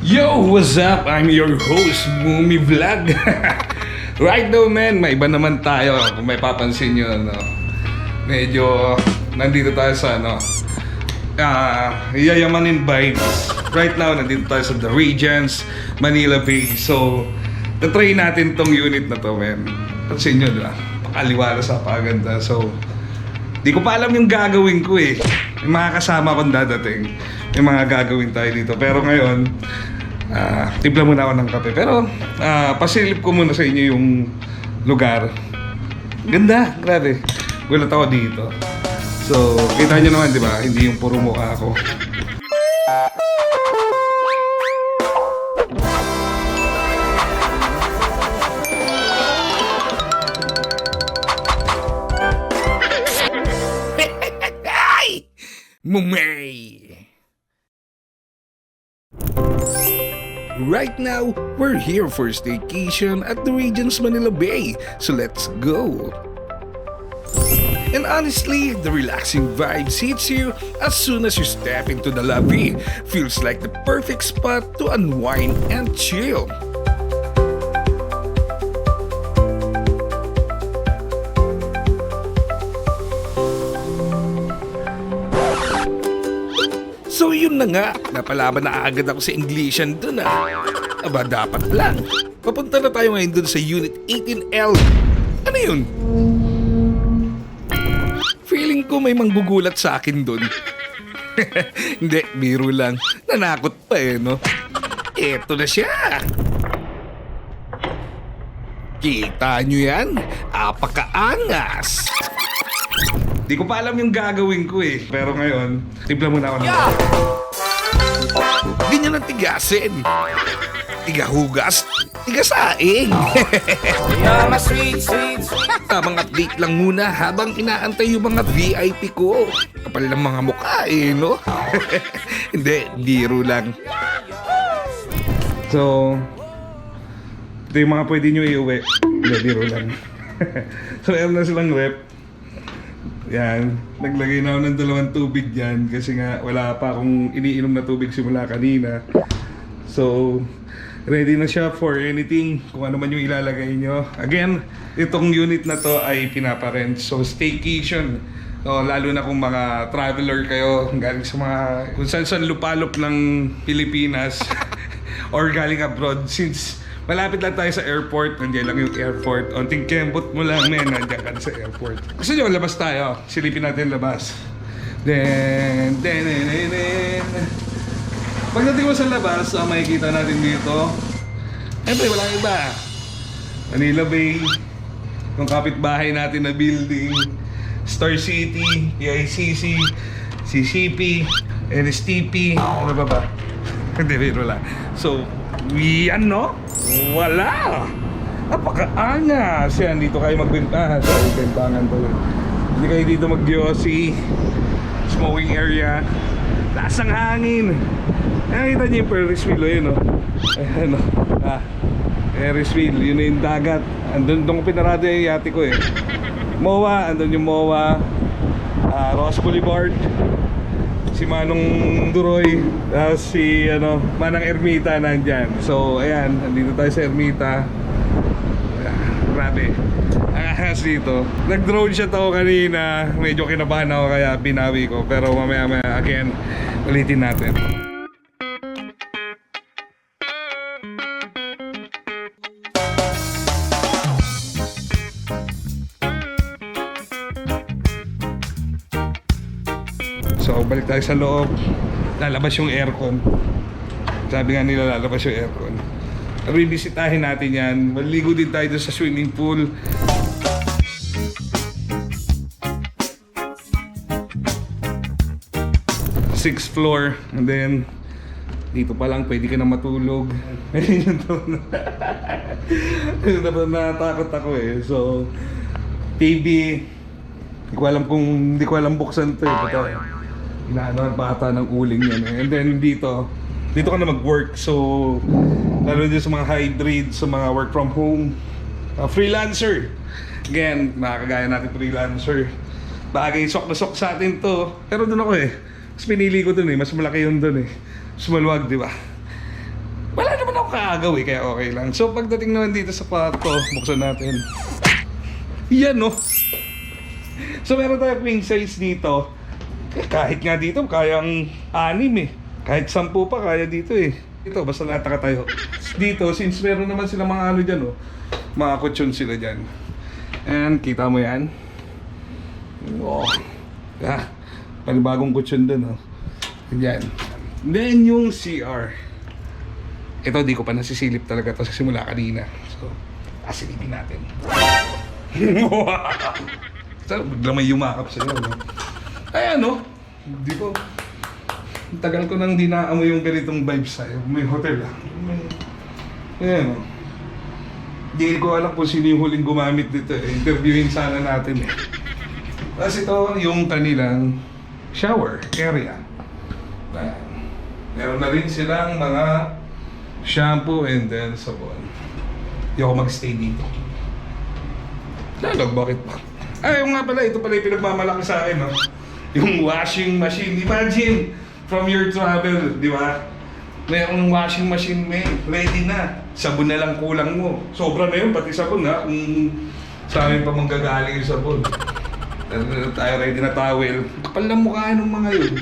Yo, what's up? I'm your host, Mumi Vlog. Right now, man, may iba naman tayo. Kung may papansin nyo, no? Medyo nandito tayo sa, yayamanin vibes. Right now, nandito tayo sa The Regents, Manila Bay. So, na-try natin tong unit na to, man. Pansin nyo, diba? Pakaliwala sa paganda. So, di ko pa alam yung gagawin ko eh. May mga kasama kong dadating. May mga gagawin tayo dito. Pero ngayon, timpla muna ako ng kape. Pero, pasilip ko muna sa inyo yung lugar. Ganda, grabe. Gulat ako dito. So, kita nyo naman, di ba? Hindi yung puro mukha ako. Mumay! Right now, we're here for staycation at the Regents Manila Bay, so let's go! And honestly, the relaxing vibes hits you as soon as you step into the lobby. Feels like the perfect spot to unwind and chill. So yun na nga, napalaban na agad ako sa Englishan dun Aba, dapat lang. Papunta na tayo ngayon dun sa Unit 18L. Ano yun? Feeling ko may manggugulat sa akin dun. Hindi, biro lang. Nanakot pa no? Eto na siya. Kita nyo yan? Apakaangas. Di ko pa alam yung gagawin ko eh. Pero ngayon, timpla muna ako ng ganyan ang tigasin. Tigahugas, tigasaing. Tamang update lang muna habang inaantay yung mga VIP ko. Kapal ng mga mukha no? Hindi, biro lang. So, ito yung mga pwede nyo iuwi. Hindi, biro lang. So, meron na silang rep. Yan, naglagay na ako ng 2 tubig dyan kasi nga wala pa akong iniinom na tubig simula kanina. So, ready na siya for anything, kung ano man yung ilalagay nyo. Again, itong unit na to ay pinaparent. So, staycation. So, lalo na kung mga traveler kayo, galing sa mga kung saan lupalop ng Pilipinas or galing abroad, since malapit lang tayo sa airport, nandiyan lang yung airport. Onting kembot mo lang, men, nandiyan ka sa airport. Gusto nyo, labas tayo. Silipin natin labas. Then. Pagdating mo sa labas, makikita natin dito. Siyempre, walang iba. Manila Bay, yung kapitbahay natin na building, Star City, PICC, CCP, NSTP, ano ba? Hindi, biro lang. So, yan wala! Napakaangas! Yan, dito kayo magbenta. Sorry, bentangan to. Hindi kayo dito mag-yosi. Smoking area. Lasang hangin. Nakita niyo yung Ferris wheel, yun Ayan Ferris wheel, yun yung dagat. Andun ko pinarado yung yate ko MOA, andun yung MOA. Ross Boulevard. Si Manong Duroy, si Manang Ermita nandyan. So ayan, nandito tayo sa Ermita. Grabe, ang ahas dito. Nag-drone shot ako kanina. Medyo kinabahan ako kaya binawi ko. Pero mamaya again, ulitin natin. So, balik tayo sa loob. Lalabas yung aircon. Sabi nga nila lalabas yung aircon. Revisitahin natin yan. Maligo din tayo sa swimming pool. Sixth floor. And then, dito pa lang pwede ka na matulog. Natakot ako So, TV. Hindi ko alam buksan ito Inaano ang bata ng uling yan And then dito ka na mag-work. So, lalo din sa mga hybrid, sa mga work from home, freelancer. Again, makakagaya natin freelancer. Bagay sok na sok sa atin to. Pero doon ako Mas pinili ko dun mas malaki yun dun Mas maluwag, di ba? naman ako kaagaw eh, kaya okay lang. So pagdating naman dito sa kwarto, buksan natin. Yan no. So meron tayo queen size dito. Kahit nga dito, kayang 6 eh. Kahit 10 pa, kaya dito eh. Ito, basta nataka tayo. Dito, since meron naman sila mga ano dyan oh, mga kutsyon sila dyan. And kita mo yan. Oh. Ah, panibagong kutsyon dun oh. Yan. Then yung CR. Ito di ko pa nasisilip talaga to sa simula kanina. So, asilipin natin. So, bigla may yumakap sa'yo, no? Ay ano, di ko. Tagal ko nang dinaamoy yung ganitong vibes sa'yo. May hotel lang. Ayan o. Di ko alam kung sino yung huling gumamit dito eh. Interviewin sana natin eh. Tapos ito yung kanilang shower area. Ayan. Meron na rin silang mga shampoo and then sabon. Hindi ako mag-stay dito. Lalog, bakit ba? Ay, yung nga pala, ito pala yung pinagmamalaki sa akin, no? Yung washing machine. Imagine, from your travel, di ba? Mayroong washing machine, ready na. Sabon na lang kulang mo. Sobra na yun, pati sabon, ha? Kung sa amin pa manggagaling yung sabon. Tayo ready na towel. Kapal ng mukha ng mga yun.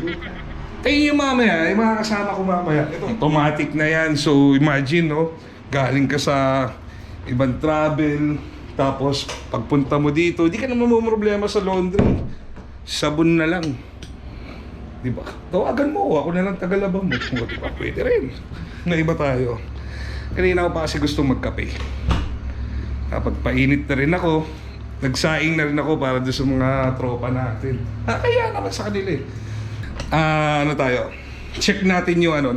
Tayo yung mamaya, yung mga kasama ko mamaya. Ito, automatic na yan. So, imagine, no? Galing ka sa ibang travel. Tapos, pagpunta mo dito, di ka naman problema sa laundry. Sabon na lang. Di ba? Tawagan mo, ako na lang tagalabang mo. Di ba? Pwede rin. Naiba tayo. Kanina ako pa kasi gusto magkape. Kapag painit na rin ako, nagsaing na rin ako para doon sa mga tropa natin. Kaya naman sa kanila eh. Ano tayo? Check natin yung ano,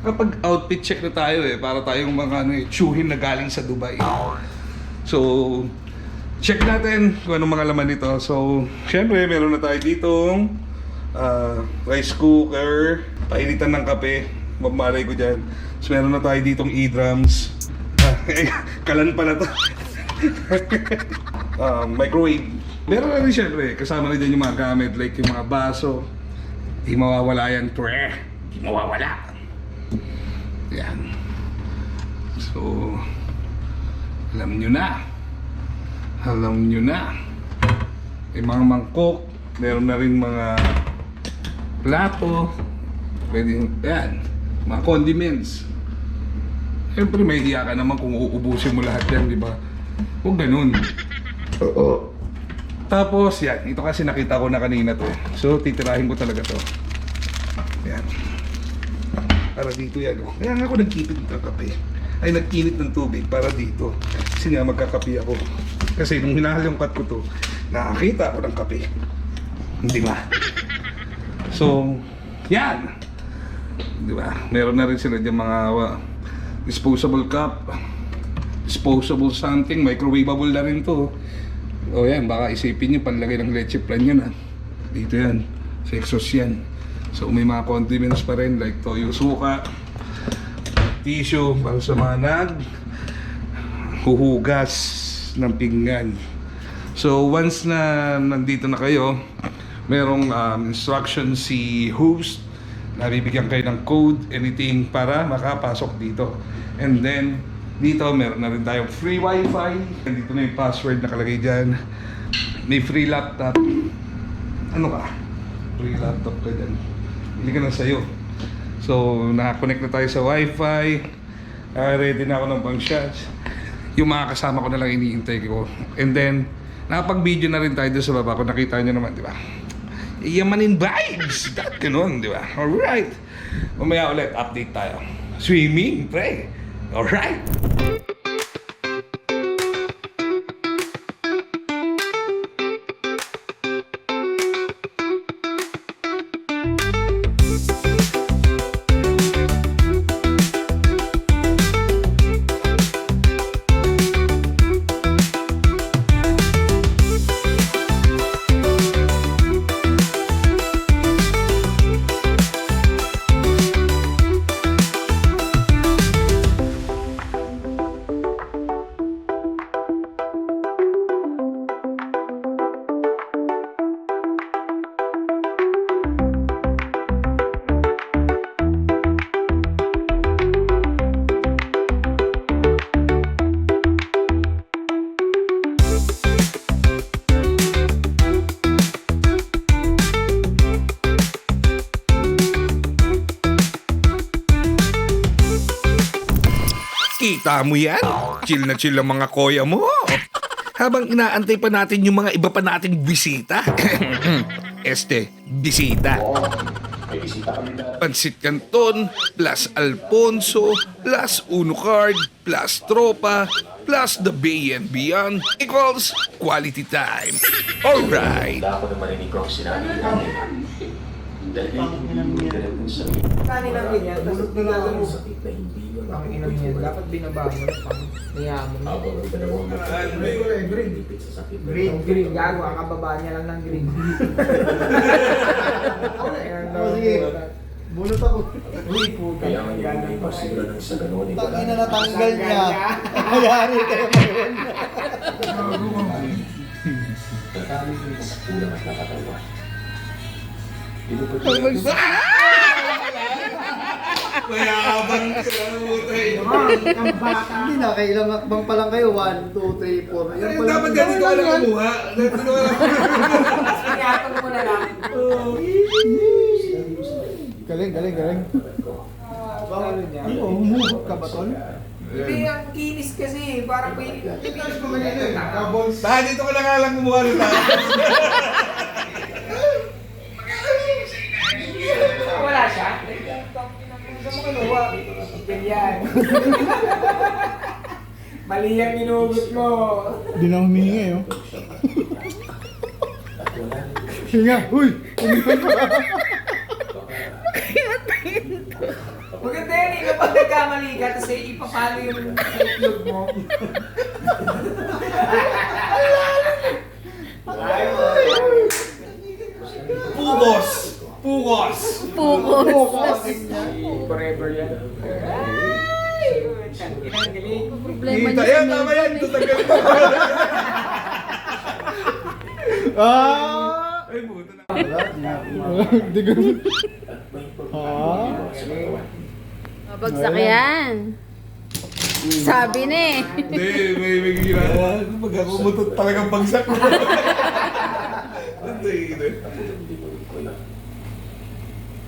kapag outfit check na tayo eh, para tayong mga ano, tsuhin na galing sa Dubai. So, check natin kung anong mga laman nito. So, syempre, meron na tayo ditong rice cooker, painitan ng kape, mamalay ko dyan. So, meron na tayo ditong e-drums. Kalan pala to. Microwave. Meron na rin syempre, kasama na dyan yung mga gamit, like yung mga baso. Di mawawala yan, tre. Di mawawala. Yan. So, alam nyo na. Alam nyo na. May mga mangkok. Meron na rin mga plato. Pwede yan. Mga condiments. Siyempre may hiya ka naman kung uubusin mo lahat yan, di ba? Huwag ganun. Oo. Tapos yan, ito kasi nakita ko na kanina to. So titirahin ko talaga to. Yan. Para dito yan. Oh. Kaya nga ako nagkipit ng kape. Ay nagkinit ng tubig para dito. Kasi nga magkakape ako. Kasi nung hinahalongkat ko to, nakakita ako ng kape. Hindi ba? So, yan. Di ba? Meron na rin sila dyan mga disposable cup, disposable something, microwavable na rin to. O yan, baka isipin nyo, panlagay ng leche plan yan ha. Dito yan, sa exhaust yan. So may mga condiments pa rin like toyo suka, tissue para sa mga huhugas ng pinggan. So once na nandito na kayo, merong instruction si host na bibigyan kayo ng code, anything para makapasok dito. And then dito meron na rin tayong free wifi. Dito na yung password nakalagay dyan. May free laptop. Ano ka? Free laptop ka dyan. Hindi ka na sa'yo. So nakakonect na tayo sa wifi. Ready na ako ng pang shots. Yung mga kasama ko na lang iniintay ko. And then nakapag-video na rin tayo doon sa baba. Kung nakita nyo naman, di ba? Yamanin vibes! That ganun, di ba? Alright. Mamaya ulit, update tayo. Swimming, pre! Alright! Kita mo yan? Chill na chill ang mga koya mo. Habang inaantay pa natin yung mga iba pa nating bisita. Bisita. Pansit Canton, plus Alfonso, plus Uno Card, plus Tropa, plus The Bay and Beyond equals quality time. Alright. Wala ako na marinig ko ang sinabi namin. Dahil hindi ka rin sa Kaninang ganyan, tapos bigla mo. sakit na hindi mo Ang inang yan, dapat binaba mo na pang niya mo na. habang ang dalawang Green. malipit sa sakit na Green, gago, ang kababa niya lang ng green. Oh, sige. Bunot ako. Uy, puta. Kaya nga hindi may pasigura ng sa ganun. Tangina natanggal niya. Nangyari kayo ngayon. Sa kulang at nakatawa. Pinupag Hindi na, kailang akbang pa lang kayo. 1, 2, 3, 4. Yan pala. Dapat ganito ka lang kumuha. Sinatong mo na lang. Galing, galing, galing. Ano niya? Ano, humuhot ka ba, Tol? Hindi, ang kinis kasi. Parang may... Tahan dito ka na nga lang kumuha ng Wala siya. Gusto mo kinuha. Ganyan. Mali ang inugot mo. Hindi na humingi, oh. Hinga, huy! Maganda yan eh, kapag nagkamali ka, tapos ipapalo yung itlog mo. Pugos! Pugos! Focus. Forever yan. Inang galing. Problema Kita niya yan, sa tama yan. Melvin eh. Tutagal ko. Ah! Ay, buta na. Hindi ko. Ah? Mabagsak yan. Sabi na eh. Hindi, may ginagawa. Pag ako mutot talagang bagsak ko. Hindi.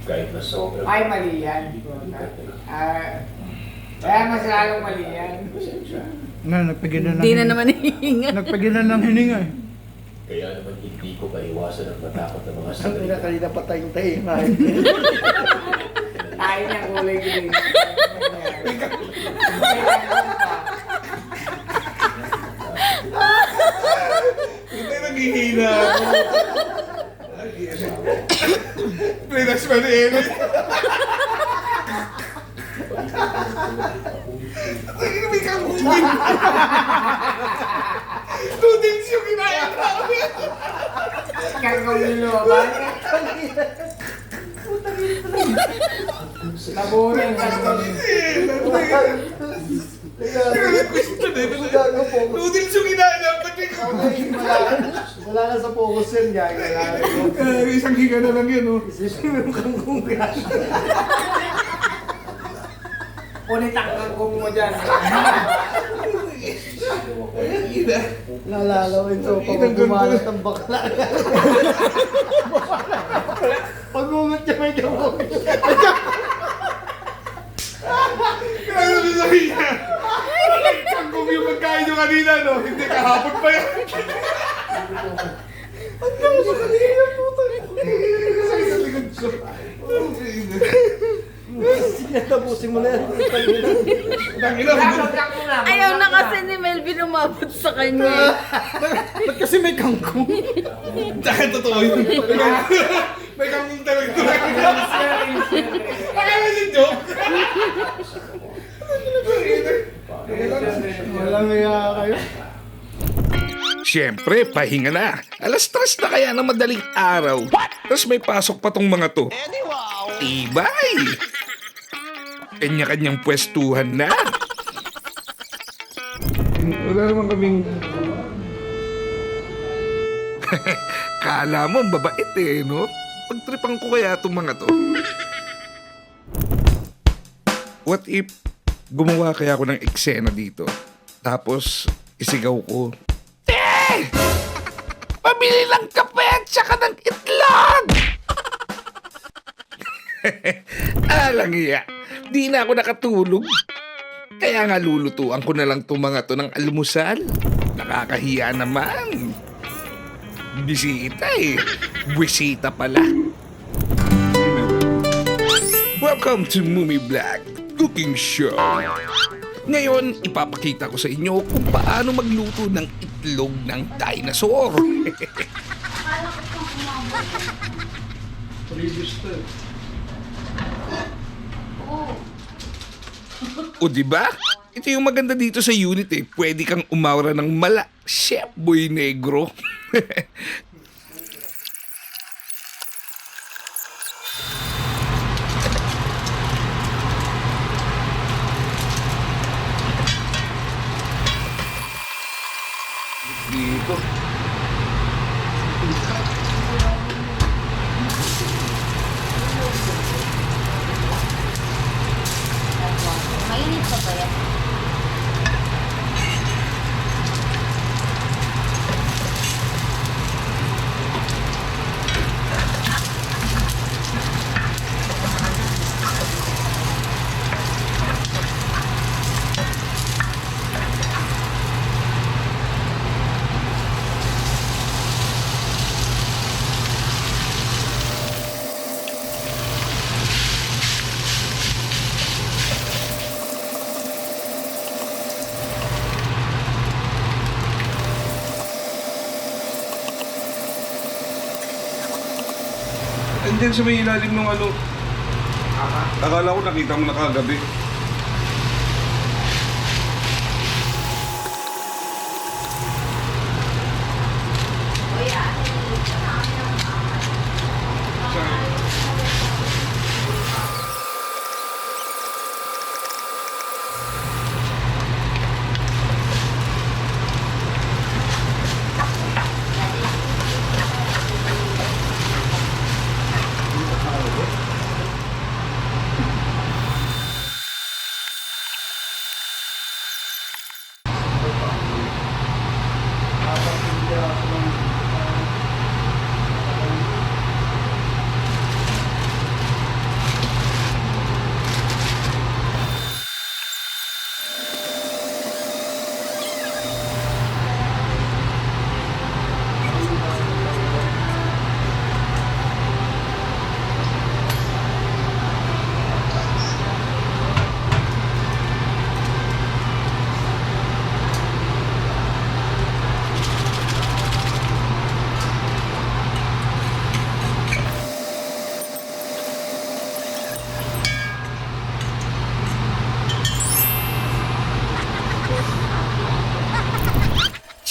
kahit na sobrang Ay, mali yan. Kaya mas lalong mali yan. Nagpagilan ng... Hindi na naman hihinga. Nagpagilan ng hininga eh. kaya naman hindi ko maiwasan ang matakot ng mga Ang ina kanina patayong tayo. Tayo niyang kulay green. Hindi naghihina ako. Pinash pa ni Amy. Ay, may kangungin. Noodles yung kinaya namin. Kagaw nilo ba? Nabuhay ang kagaw. Noodles yung kinaya namin. Wala na sa focus yun, gaya. Isang higa na lang yun, oh. Punit ang kagong mo dyan. Nalalawin so pag gumalat ang bakla. Pag-ungot niya may gamot. Kaya sabi sa hiya. Kung yung pagkain nyo kanina, no? Hindi, kahapon pa yan. Ang dami sa kanina, puta. Kasi sa likod siya. Sige, tapusin mo na yan. Tangina, Kakagak mo na. Ayaw na kasi ni Melvin umabot sa kanya eh. Ba't kasi may kangkong? Tsaka totoo yun. May kangkong talaga. Akala niyo joke? Walang kaya kayo. Siyempre, pahinga na. 3:00 na kaya na madaling araw. Tapos may pasok pa tong mga to. Tibay! Kanya-kanyang pwestuhan na. Wala naman kaming... Kala mo, babait eh, no? Pagtripan ko kaya itong mga to. What if gumawa kaya ako ng eksena dito? Tapos, isigaw ko, "Te! Pabili ng kape at saka ng itlog!" Alang iya, di na ako nakatulog. Kaya nga lulutuan ko na lang itong mga to ng almusal. Nakakahiya naman. Bisita eh. Bisita pala. Welcome to Mumi Black Cooking Show. Ngayon, ipapakita ko sa inyo kung paano magluto ng itlog ng dinosaur. O diba? Ito yung maganda dito sa unit eh. Pwede kang umawra ng mala. Chef Boy Negro. Dito. Mainit pa ba yan? And then sa may ilalim ng ano. Akala ko nakita mo na kagabi.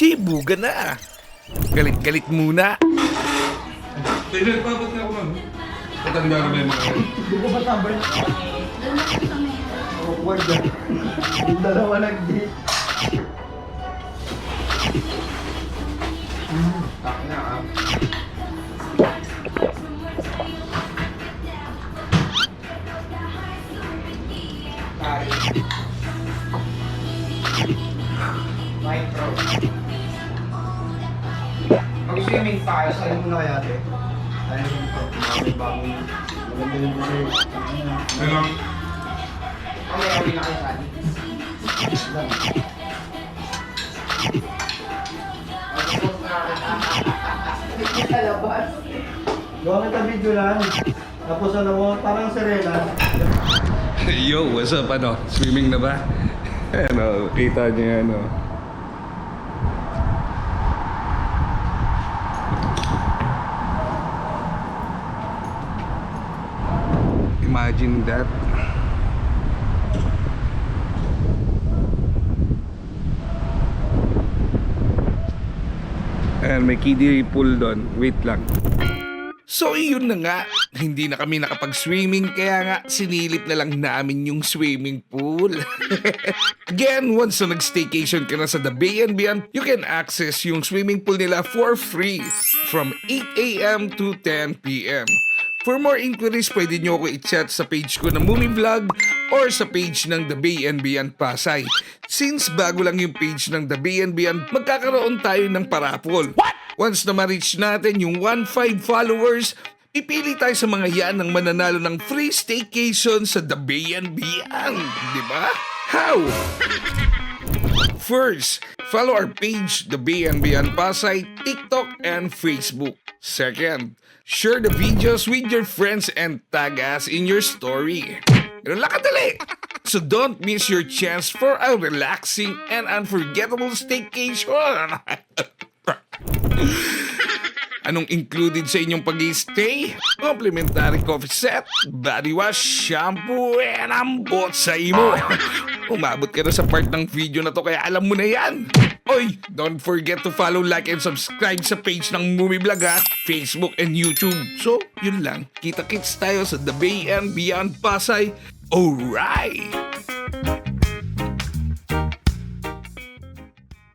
Chibuga na. Galit-galit muna. Hindi, nagpapat na ako man. Matanda na ba yung mga yan? Hindi ko ba tambay? Awkward na. Yung dalawa nag-date. Tak na ah. Micro. Mag-swimming tayo sa Saan mo na kaya ate? Tayo dito. May bagong maganda yung kasi. Ano? Pamayawin na kayo sa atin. Gawa kita video lang. Tapos ano mo, parang Serena. Yo, what's up? Ano? Swimming na ba? Ano, kita niyo yan, ano. Imagine that. Ayan, may kiddie pool doon. Wait lang. So yun na nga, hindi na kami nakapag-swimming kaya nga sinilip na lang namin yung swimming pool. Again, once na nag-staycation ka na sa The Bay and Beyond, you can access yung swimming pool nila for free from 8 a.m. to 10 p.m. For more inquiries, pwede nyo ako i-chat sa page ko na Mumi Vlog or sa page ng The Bay and Beyond Pasay. Since bago lang yung page ng The Bay and Beyond, magkakaroon tayo ng parapol. Once na ma-reach natin yung 1,500 followers, pipili tayo sa mga yan ng mananalo ng free staycation sa The Bay and Beyond. Di ba? How? First, follow our page, The Bay and Beyond Pasay, TikTok and Facebook. Second, share the videos with your friends and tag us in your story. Ganun lang kadali. So don't miss your chance for a relaxing and unforgettable staycation. Anong included sa inyong pag-i-stay? Complimentary coffee set, body wash, shampoo, and ambot sa imo. Umabot ka na sa part ng video na to kaya alam mo na yan. Oy, don't forget to follow, like, and subscribe sa page ng Movie Vlog ha, Facebook and YouTube. So, yun lang. Kita-kits tayo sa The Bay and Beyond Pasay. Alright!